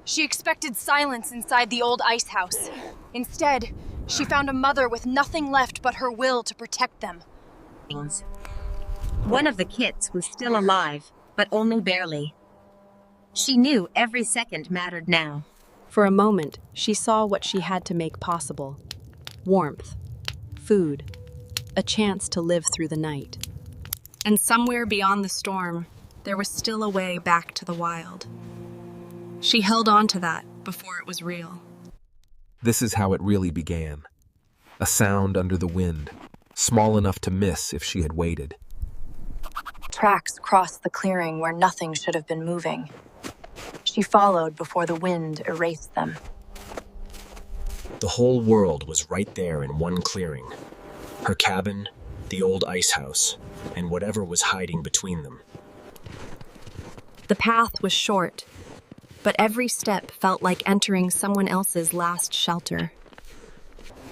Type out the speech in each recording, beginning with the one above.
She expected silence inside the old Icehouse. Instead, she found a mother with nothing left but her will to protect them. One of the kits was still alive, but only barely. She knew every second mattered now. For a moment, she saw what she had to make possible. Warmth, food, a chance to live through the night. And somewhere beyond the storm, there was still a way back to the wild. She held on to that before it was real. This is how it really began. A sound under the wind, small enough to miss if she had waited. Tracks crossed the clearing where nothing should have been moving. She followed before the wind erased them. The whole world was right there in one clearing. Her cabin, the old Icehouse, and whatever was hiding between them. The path was short, but every step felt like entering someone else's last shelter.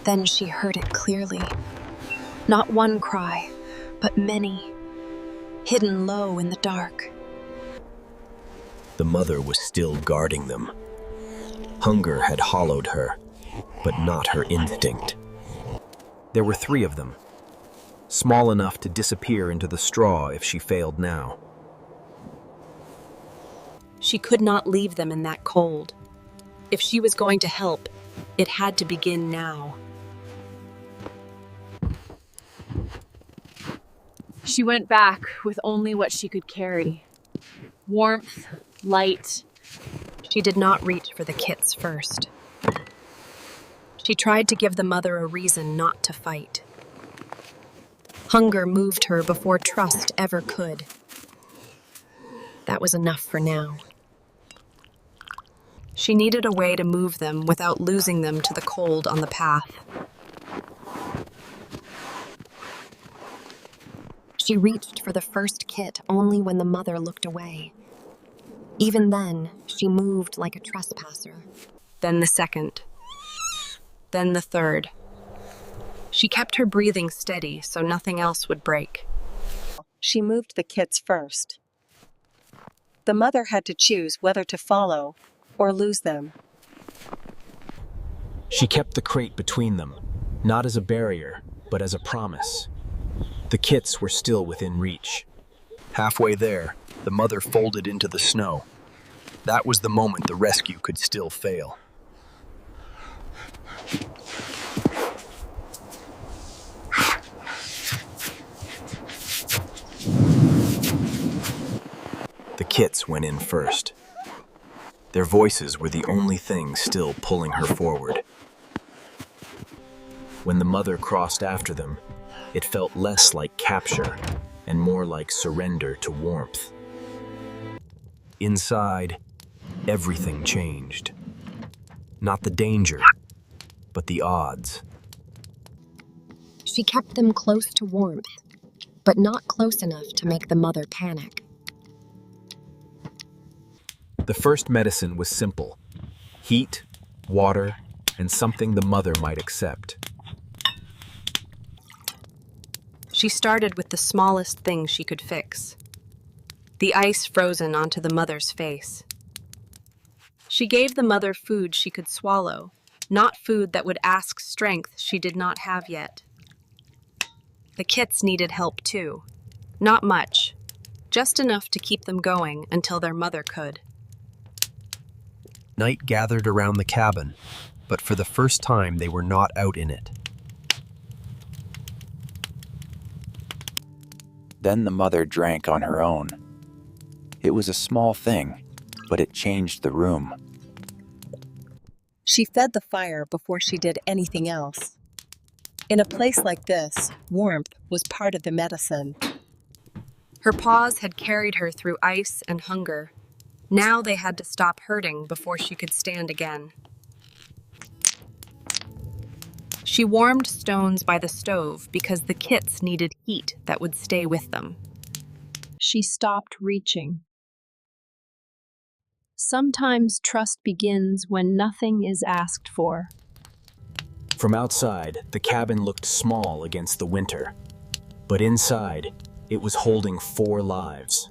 Then she heard it clearly. Not one cry, but many, hidden low in the dark. The mother was still guarding them. Hunger had hollowed her, but not her instinct. There were 3 of them, small enough to disappear into the straw if she failed now. She could not leave them in that cold. If she was going to help, it had to begin now. She went back with only what she could carry. Warmth, light. She did not reach for the kits first. She tried to give the mother a reason not to fight. Hunger moved her before trust ever could. That was enough for now. She needed a way to move them without losing them to the cold on the path. She reached for the first kit only when the mother looked away. Even then, she moved like a trespasser. Then the second. Then the third. She kept her breathing steady so nothing else would break. She moved the kits first. The mother had to choose whether to follow or lose them. She kept the crate between them, not as a barrier, but as a promise. The kits were still within reach. Halfway there, the mother folded into the snow. That was the moment the rescue could still fail. The kits went in first. Their voices were the only thing still pulling her forward. When the mother crossed after them, it felt less like capture and more like surrender to warmth. Inside, everything changed. Not the danger, but the odds. She kept them close to warmth, but not close enough to make the mother panic. The first medicine was simple: heat, water, and something the mother might accept. She started with the smallest thing she could fix: the ice frozen onto the mother's face. She gave the mother food she could swallow, not food that would ask strength she did not have yet. The kits needed help too. Not much, just enough to keep them going until their mother could. Night gathered around the cabin, but for the first time they were not out in it. Then the mother drank on her own. It was a small thing, but it changed the room. She fed the fire before she did anything else. In a place like this, warmth was part of the medicine. Her paws had carried her through ice and hunger. Now they had to stop hurting before she could stand again. She warmed stones by the stove because the kits needed heat that would stay with them. She stopped reaching. Sometimes trust begins when nothing is asked for. From outside, the cabin looked small against the winter, but inside, it was holding 4 lives.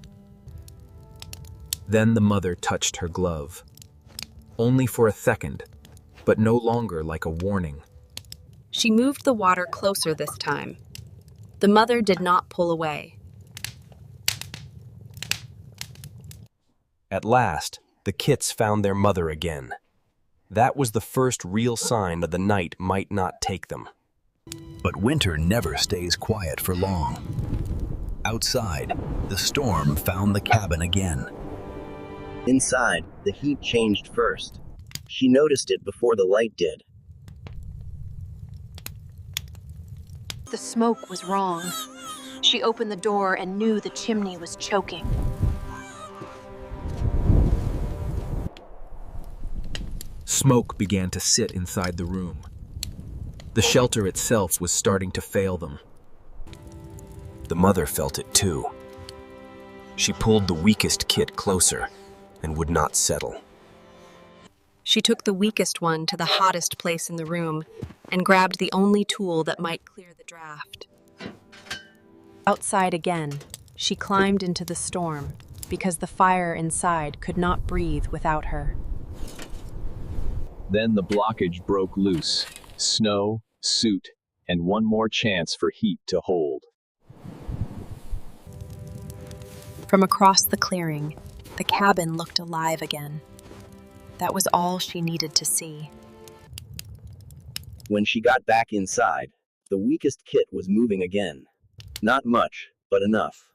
Then the mother touched her glove. only for a second, but no longer like a warning. She moved the water closer this time. The mother did not pull away. At last, the kits found their mother again. That was the first real sign that the night might not take them. But winter never stays quiet for long. Outside, the storm found the cabin again. Inside, the heat changed first. She noticed it before the light did. The smoke was wrong. She opened the door and knew the chimney was choking. Smoke began to sit inside the room. The shelter itself was starting to fail them. The mother felt it too. She pulled the weakest kit closer and would not settle. She took the weakest one to the hottest place in the room and grabbed the only tool that might clear the draft. Outside again, she climbed into the storm because the fire inside could not breathe without her. Then the blockage broke loose. Snow, soot, and one more chance for heat to hold. From across the clearing, the cabin looked alive again. That was all she needed to see. When she got back inside, the weakest kit was moving again. Not much, but enough.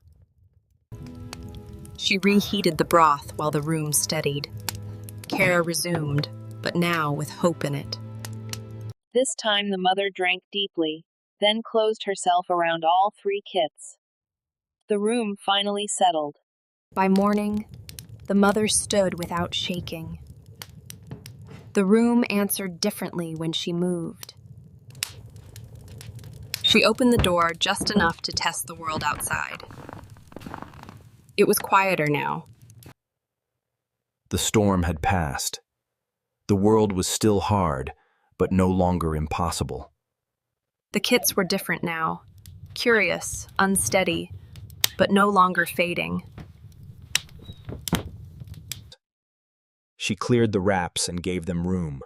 She reheated the broth while the room steadied. Care resumed, but now with hope in it. This time the mother drank deeply, then closed herself around all three kits. The room finally settled. By morning, the mother stood without shaking. The room answered differently when she moved. She opened the door just enough to test the world outside. It was quieter now. The storm had passed. The world was still hard, but no longer impossible. The kits were different now, curious, unsteady, but no longer fading. She cleared the wraps and gave them room.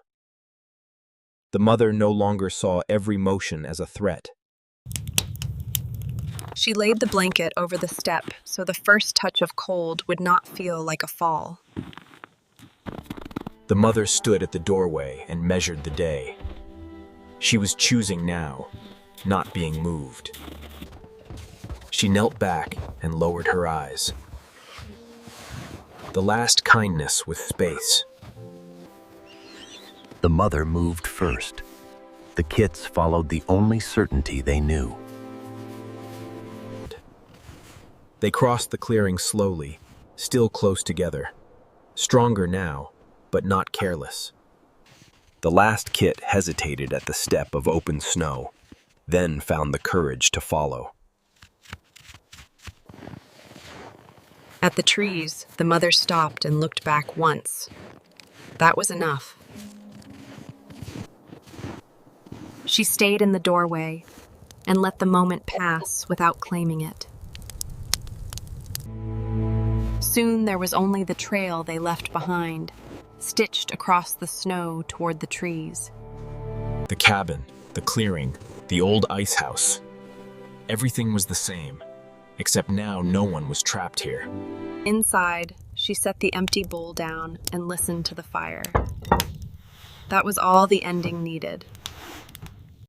The mother no longer saw every motion as a threat. She laid the blanket over the step so the first touch of cold would not feel like a fall. The mother stood at the doorway and measured the day. She was choosing now, not being moved. She knelt back and lowered her eyes. The last kindness with space. The mother moved first. The kits followed the only certainty they knew. They crossed the clearing slowly, still close together. Stronger now, but not careless. The last kit hesitated at the step of open snow, then found the courage to follow. At the trees, the mother stopped and looked back once. That was enough. She stayed in the doorway and let the moment pass without claiming it. Soon there was only the trail they left behind, stitched across the snow toward the trees. The cabin, the clearing, the old icehouse. Everything was the same, except now no one was trapped here. Inside, she set the empty bowl down and listened to the fire. That was all the ending needed.